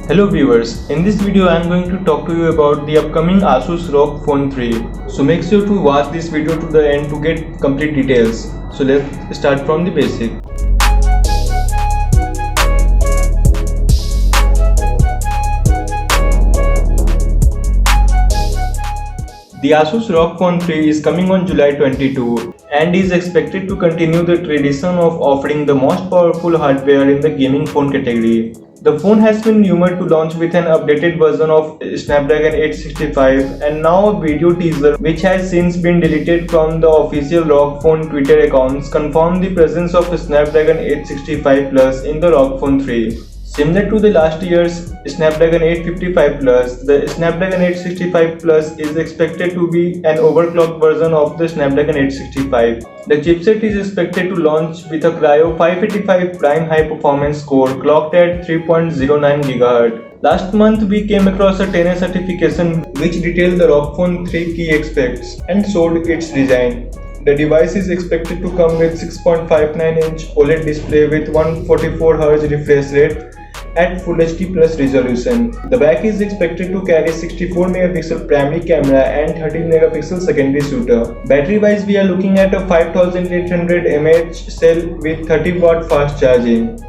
Hello viewers, in this video I am going to talk to you about the upcoming Asus ROG Phone 3. So make sure to watch this video to the end to get complete details. So let's start from the basic. The Asus ROG Phone 3 is coming on July 22 and is expected to continue the tradition of offering the most powerful hardware in the gaming phone category. The phone has been rumored to launch with an updated version of Snapdragon 865 and now a video teaser which has since been deleted from the official ROG Phone Twitter accounts confirmed the presence of Snapdragon 865 Plus in the ROG Phone 3. Similar to the last year's Snapdragon 855 Plus, the Snapdragon 865 Plus is expected to be an overclocked version of the Snapdragon 865. The chipset is expected to launch with a Kryo 585 Prime high performance core clocked at 3.09 GHz. Last month we came across a 10A certification which detailed the ROG Phone 3 key aspects and showed its design. The device is expected to come with 6.59-inch OLED display with 144Hz refresh rate at Full HD Plus resolution. The back is expected to carry 64MP primary camera and 13MP secondary shooter. Battery wise we are looking at a 5800 mAh cell with 30W fast charging.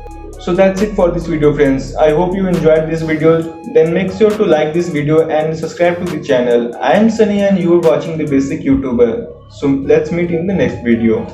So that's it for this video friends. I hope you enjoyed this video. Then make sure to like this video and subscribe to the channel. I am Sunny and you are watching The Basic YouTuber. So let's meet in the next video.